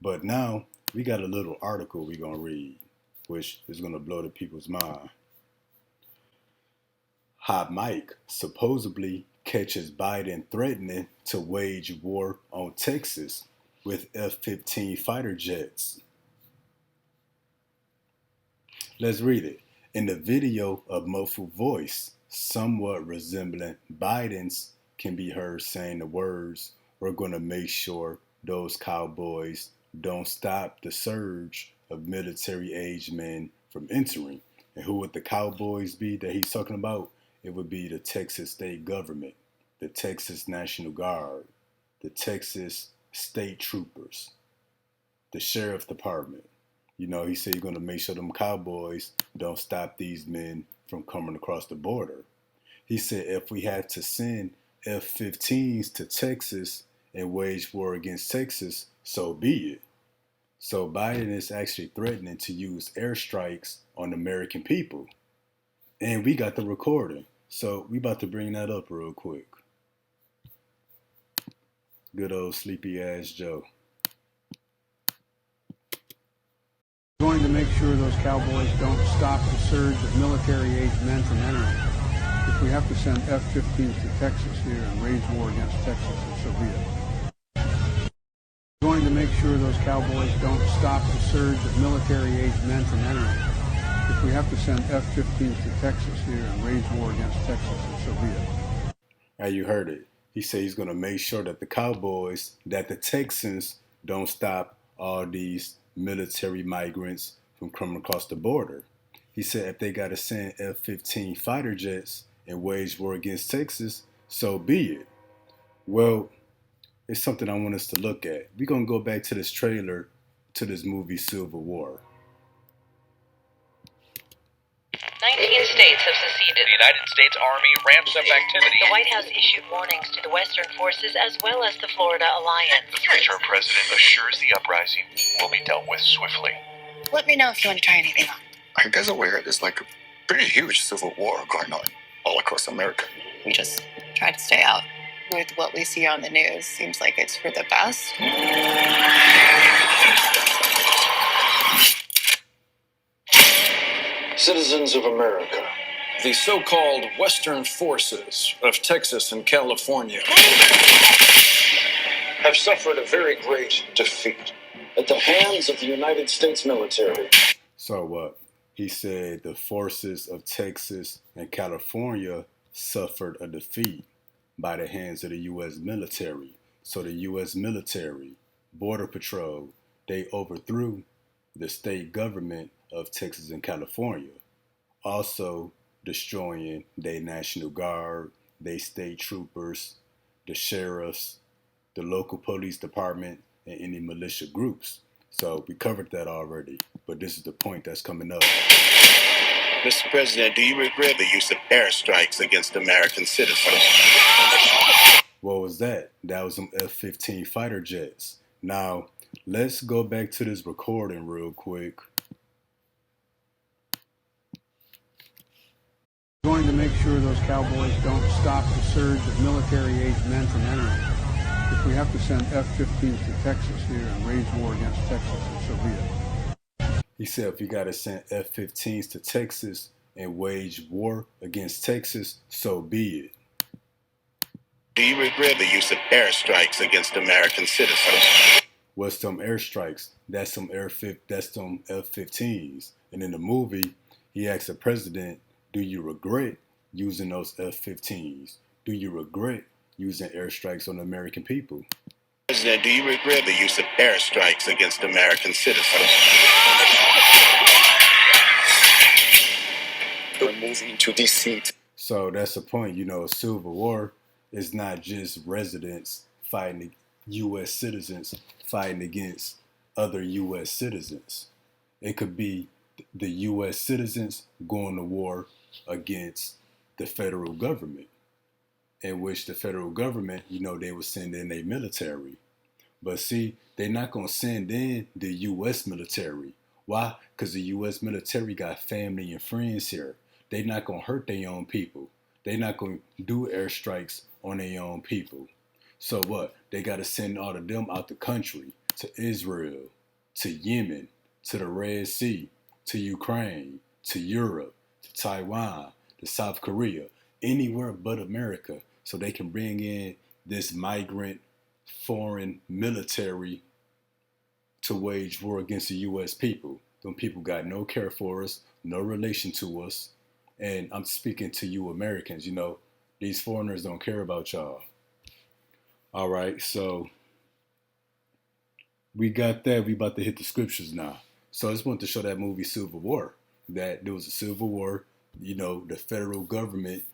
But now we got a little article we're going to read, which is going to blow the people's mind. Hot Mike supposedly catches Biden threatening to wage war on Texas with F-15 fighter jets. Let's read it. In the video, a muffled voice, somewhat resembling Biden's, can be heard saying the words, "We're going to make sure those cowboys don't stop the surge of military-aged men from entering." And who would the cowboys be that he's talking about? It would be the Texas state government, the Texas National Guard, the Texas state troopers, the sheriff department. You know, he said he's going to make sure them cowboys don't stop these men from coming across the border. He said if we had to send F-15s to Texas and wage war against Texas, so be it. So Biden is actually threatening to use airstrikes on American people. And we got the recording. So we about to bring that up real quick. Good old sleepy ass Joe. Going to make sure those cowboys don't stop the surge of military-aged men from entering. If we have to send F-15s to Texas here and wage war against Texas, so be it. Going to make sure those cowboys don't stop the surge of military-aged men from entering. If we have to send F-15s to Texas here and wage war against Texas, so be it. Now you heard it. He said he's going to make sure that the cowboys, that the Texans don't stop all these military migrants from coming across the border. He said if they got to send F-15 fighter jets and wage war against Texas, so be it. Well, it's something I want us to look at. We're going to go back to this trailer to this movie Civil War. 19 states have seceded. The United States Army ramps up activity. The White House issued warnings to the Western forces as well as the Florida Alliance. The future president assures the uprising will be dealt with swiftly. Let me know if you want to try anything on. Are you guys aware there's like a pretty huge civil war going on all across America? We just try to stay out. With what we see on the news, seems like it's for the best. Citizens of America, the so-called Western forces of Texas and California have suffered a very great defeat at the hands of the United States military. So what? He said the forces of Texas and California suffered a defeat by the hands of the U.S. military. So the U.S. military, Border Patrol, they overthrew the state government of Texas and California, also destroying their National Guard, their state troopers, the sheriffs, the local police department, and any militia groups. So we covered that already, but this is the point that's coming up. Mr. President, do you regret the use of airstrikes against American citizens? What was that? That was some F-15 fighter jets. Now, let's go back to this recording real quick. Going to make sure those cowboys don't stop the surge of military-aged men from entering. If we have to send F-15s to Texas here and wage war against Texas, so be it. He said if you got to send F-15s to Texas and wage war against Texas, so be it. Do you regret the use of airstrikes against American citizens? What's some airstrikes? That's some F-15s. And in the movie, he asked the president, do you regret using those F-15s? Do you regret using airstrikes on the American people? President, do you regret the use of airstrikes against American citizens? We're moving to D.C. So that's the point. You know, Civil War is not just residents fighting U.S. citizens fighting against other U.S. citizens. It could be the U.S. citizens going to war against the federal government, in which the federal government, you know, they would send in their military. But see, they're not going to send in the U.S. military. Why? Because the U.S. military got family and friends here. They're not going to hurt their own people. They're not going to do airstrikes on their own people. So what? They got to send all of them out the country to Israel, to Yemen, to the Red Sea, to Ukraine, to Europe, to Taiwan, to South Korea, anywhere but America, so they can bring in this migrant foreign military to wage war against the U.S. people. Them people got no care for us, no relation to us. And I'm speaking to you Americans, these foreigners don't care about y'all. All right, so we got that. We about to hit the scriptures now. So I just want to show that movie Civil War, that there was a civil war. The federal government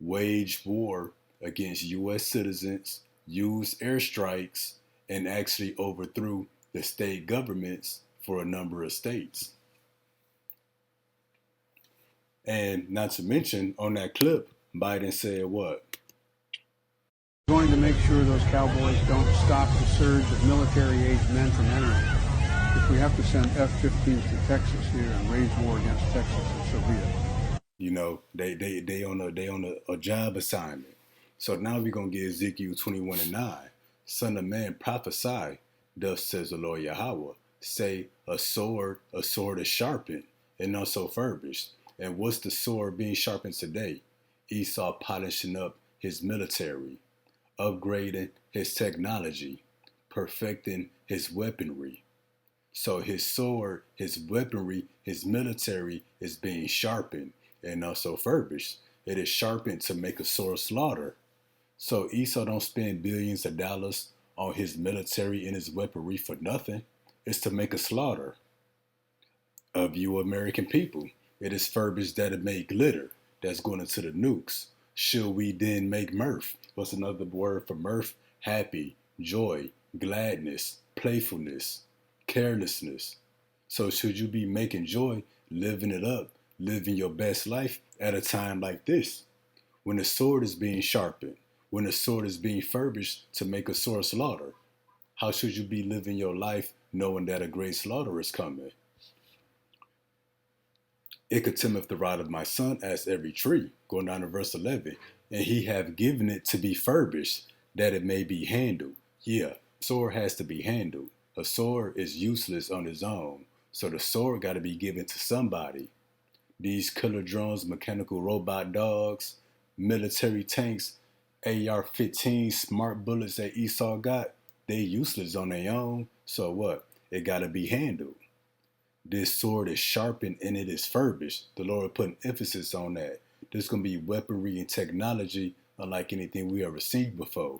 waged war against U.S. citizens, used airstrikes, and actually overthrew the state governments for a number of states. And not to mention, on that clip, Biden said what? Going to make sure those cowboys don't stop the surge of military-aged men from entering. If we have to send F-15s to Texas here and wage war against Texas, so be it. They on a job assignment. So now we're gonna get Ezekiel 21:9. Son of man, prophesy, thus says the Lord Yahweh. Say a sword is sharpened and also furbished. And what's the sword being sharpened today? Esau polishing up his military, upgrading his technology, perfecting his weaponry. So his sword, his weaponry, his military is being sharpened and also furbished. It is sharpened to make a sore slaughter. So Esau don't spend billions of dollars on his military and his weaponry for nothing. It's to make a slaughter of you American people. It is furbished that it may glitter. That's going into the nukes. Should we then make mirth? What's another word for mirth? Happy, joy, gladness, playfulness, carelessness. So should you be making joy, living it up, living your best life at a time like this? When the sword is being sharpened, when the sword is being furbished to make a sore slaughter, how should you be living your life knowing that a great slaughter is coming? It contemneth the rod of my son as every tree, going down to verse 11, and he hath given it to be furbished, that it may be handled. Yeah, sword has to be handled. A sword is useless on its own, so the sword got to be given to somebody. These killer drones, mechanical robot dogs, military tanks, AR-15 smart bullets that Esau got, they useless on their own, so what? It got to be handled. This sword is sharpened and it is furbished. The Lord put an emphasis on that. There's going to be weaponry and technology unlike anything we ever seen before.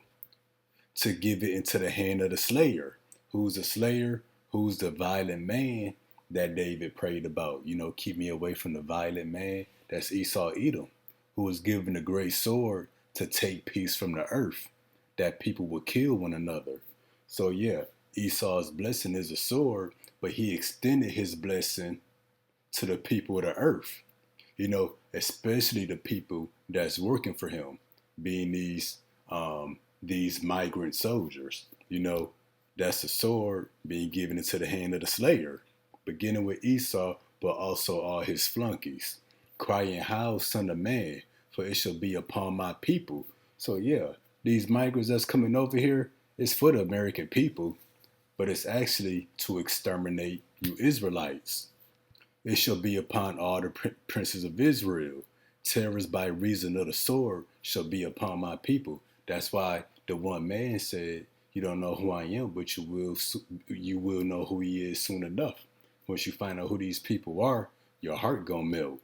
To give it into the hand of the slayer. Who's the slayer? Who's the violent man that David prayed about? Keep me away from the violent man. That's Esau Edom, who was given a great sword to take peace from the earth, that people would kill one another. So yeah, Esau's blessing is a sword, but he extended his blessing to the people of the earth, especially the people that's working for him, being these migrant soldiers. That's a sword being given into the hand of the slayer, beginning with Esau, but also all his flunkies, crying, "How, son of man, for it shall be upon my people." So yeah, these migrants that's coming over here is for the American people, but it's actually to exterminate you Israelites. It shall be upon all the princes of Israel. Terrors by reason of the sword shall be upon my people. That's why the one man said, "You don't know who I am, but you will know who he is soon enough." Once you find out who these people are, your heart gonna melt.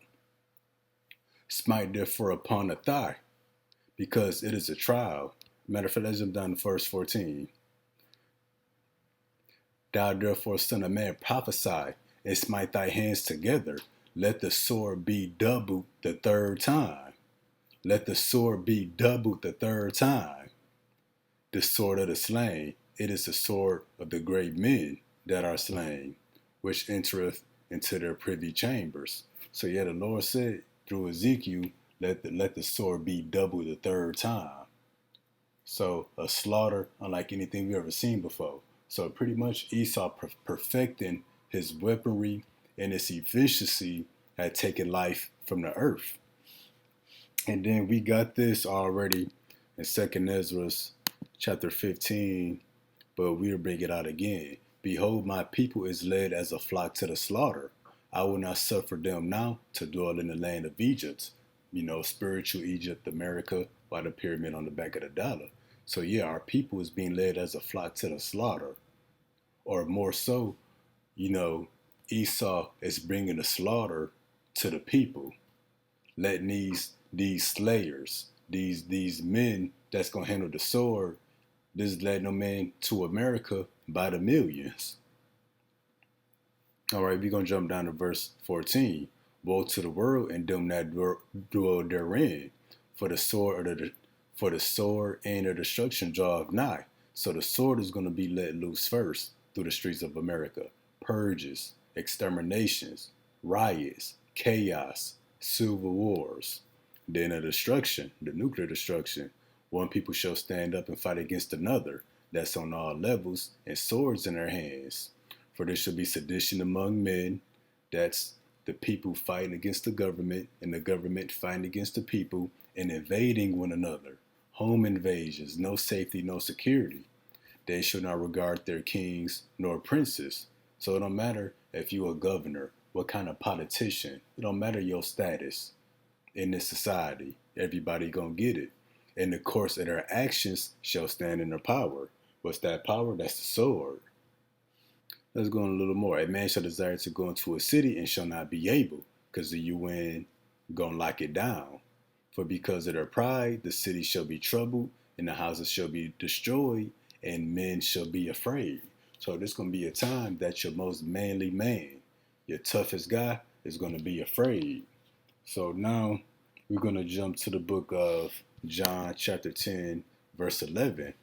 Smite therefore upon the thigh, because it is a trial. Matter of fact, let's jump down to verse 14. Thou therefore, son of man, prophesy, and smite thy hands together. Let the sword be doubled the third time. Let the sword be doubled the third time. The sword of the slain, it is the sword of the great men that are slain, which entereth into their privy chambers. So yeah, the Lord said through Ezekiel, let the sword be doubled the third time. So a slaughter unlike anything we've ever seen before. So pretty much Esau perfecting his weaponry and its efficiency had taken life from the earth. And then we got this already in 2nd Ezra chapter 15, But we'll bring it out again. Behold, my people is led as a flock to the slaughter. I will not suffer them now to dwell in the land of Egypt. Spiritual Egypt, America, by the pyramid on the back of the dollar. So yeah, our people is being led as a flock to the slaughter. Or more so, Esau is bringing the slaughter to the people, letting these slayers, these men that's gonna handle the sword, this letting them in to America by the millions. All right, we're gonna jump down to verse 14. Woe to the world and them that dwell therein, for the sword and the destruction draweth nigh. So the sword is gonna be let loose first through the streets of America. Purges, exterminations, riots, chaos, civil wars. Then the destruction, the nuclear destruction. One people shall stand up and fight against another. That's on all levels, and swords in their hands. For there shall be sedition among men. That's the people fighting against the government, and the government fighting against the people, and invading one another. Home invasions, no safety, no security. They shall not regard their kings nor princes. So it don't matter if you a governor, what kind of politician. It don't matter your status in this society. Everybody gonna get it. In the course of their actions shall stand in their power. What's that power? That's the sword. Let's go on a little more. A man shall desire to go into a city and shall not be able, because the UN gonna lock it down. For because of their pride, the city shall be troubled, and the houses shall be destroyed, and men shall be afraid. So there's gonna be a time that your most manly man, your toughest guy, is gonna be afraid. So now we're gonna jump to the book of John chapter 10, verse 11.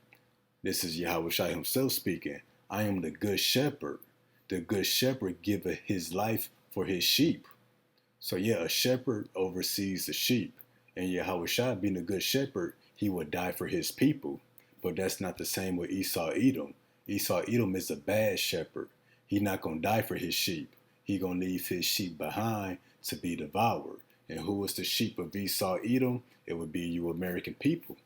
This is Yahweh Shai himself speaking. I am the good shepherd. The good shepherd giveth his life for his sheep. So yeah, a shepherd oversees the sheep. And Yahweh Shai being a good shepherd, he would die for his people. But that's not the same with Esau Edom. Esau Edom is a bad shepherd. He's not going to die for his sheep. He going to leave his sheep behind to be devoured. And who is the sheep of Esau Edom? It would be you American people.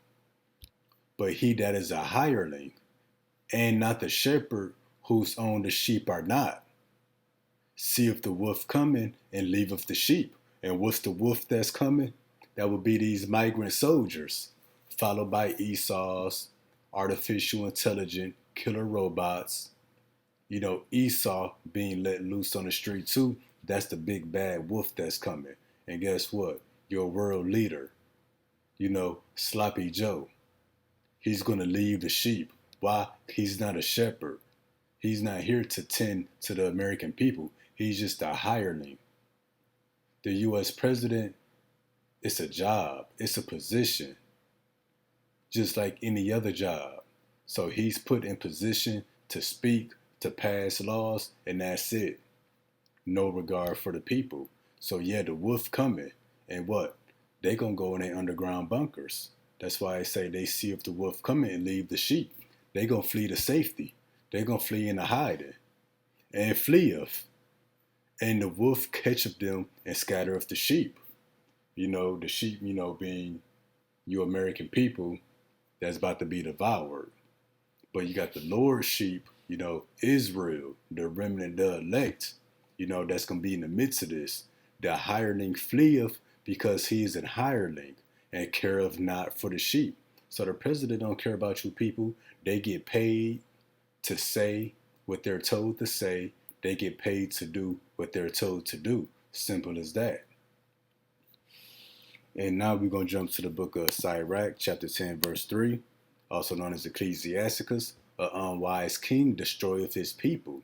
But he that is a hireling, and not the shepherd whose own the sheep are not, seeth the wolf coming and leaveth the sheep. And what's the wolf that's coming? That would be these migrant soldiers, followed by Esau's artificial intelligent killer robots. Esau being let loose on the street too. That's the big bad wolf that's coming. And guess what? Your world leader, Sloppy Joe, he's going to leave the sheep. Why? He's not a shepherd. He's not here to tend to the American people. He's just a hireling. The U.S. president, it's a job. It's a position, just like any other job. So he's put in position to speak, to pass laws, and that's it. No regard for the people. So yeah, the wolf coming, and what? They gonna go in their underground bunkers. That's why I say they see if the wolf coming and leave the sheep. They gonna flee to safety. They gonna flee into hiding, and fleeth. And the wolf catcheth them and scattereth the sheep. The sheep, being you American people that's about to be devoured. But you got the Lord's sheep, Israel, the remnant, the elect, that's going to be in the midst of this. The hireling fleeth because he is an hireling and careth not for the sheep. So the president don't care about you people. They get paid to say what they're told to say. They get paid to do what they're told to do. Simple as that. And now we're going to jump to the book of Sirach, chapter 10, verse 3, also known as Ecclesiasticus. An unwise king destroyeth his people,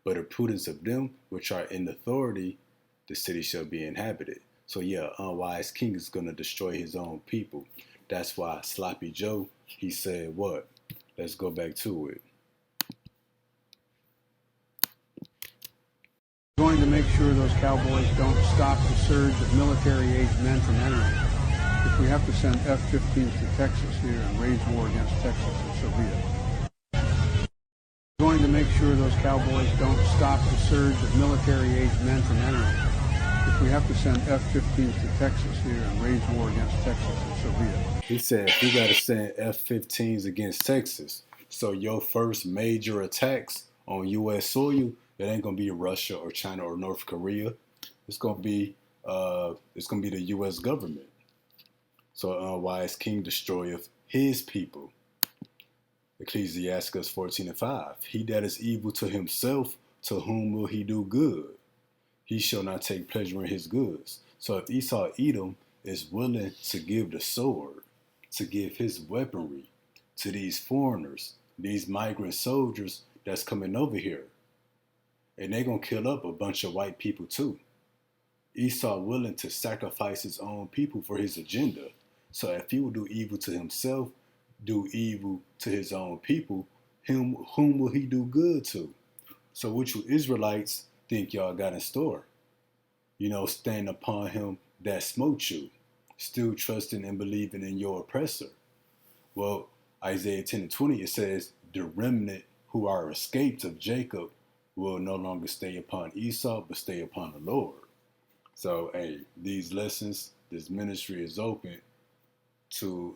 but the prudence of them which are in authority, the city shall be inhabited. So yeah, an unwise king is going to destroy his own people. That's why Sloppy Joe, he said what? Let's go back to it. Going to make sure those cowboys don't stop the surge of military-age men from entering. If we have to send F-15s to Texas here and wage war against Texas, so be it. Going to make sure those cowboys don't stop the surge of military-age men from entering. If we have to send F-15s to Texas here and wage war against Texas, so be it. He said, if we got to send F-15s against Texas, So your first major attacks on U.S. soil, it ain't gonna be Russia or China or North Korea. It's gonna be the U.S. government. So why is King destroyeth his people? Ecclesiastes 14:5. He that is evil to himself, to whom will he do good? He shall not take pleasure in his goods. So if Esau Edom is willing to give the sword, to give his weaponry to these foreigners, these migrant soldiers that's coming over here, and they're going to kill up a bunch of white people too. Esau willing to sacrifice his own people for his agenda. So if he will do evil to himself, do evil to his own people, whom will he do good to? So what you Israelites think y'all got in store? Stand upon him that smote you, still trusting and believing in your oppressor. Well, Isaiah 10:20, it says, the remnant who are escaped of Jacob will no longer stay upon Esau, but stay upon the Lord. So, hey, these lessons, this ministry is open to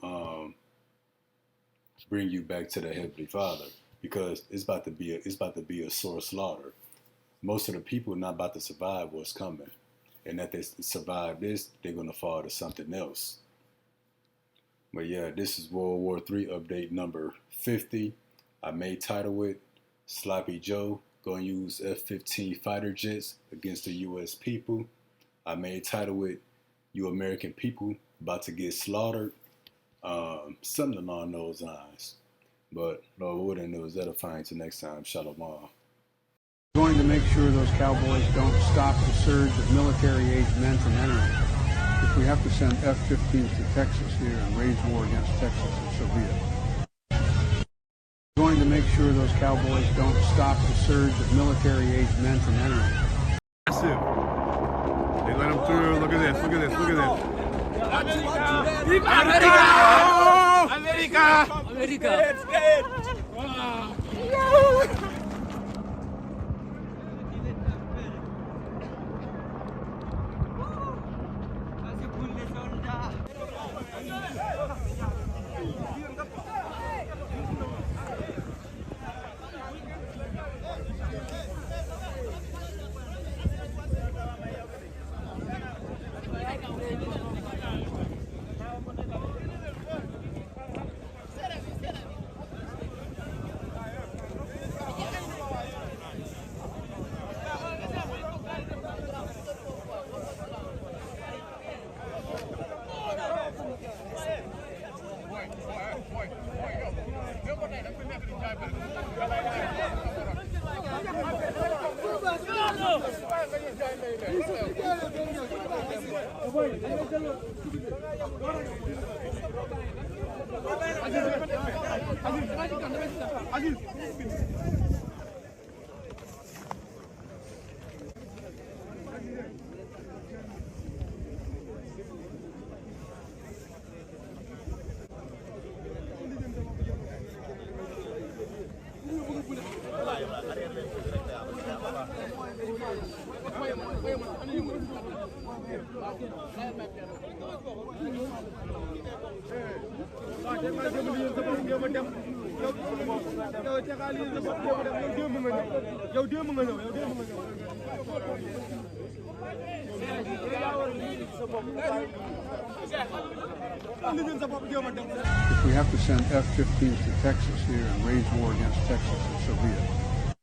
bring you back to the Heavenly Father, because it's about to be a sore slaughter. Most of the people are not about to survive what's coming, and that they survive this, they're gonna fall to something else. But yeah, this is World War III update number 50. I may title it Sloppy Joe gonna use F15 Fighter Jets against the U.S. people. I may title it You American People About to Get Slaughtered. Something along those lines. But Lord willing, it was edifying. Till next time, Shalom. Going to make sure those cowboys don't stop the surge of military-aged men from entering. If we have to send F-15s to Texas here and wage war against Texas, so be it. Going to make sure those cowboys don't stop the surge of military-aged men from entering. Massive. They let them through. Look at this. Look at this. Look at this. America! America! America! Wow. If we have to send F-15s to Texas here and wage war against Texas, so be it.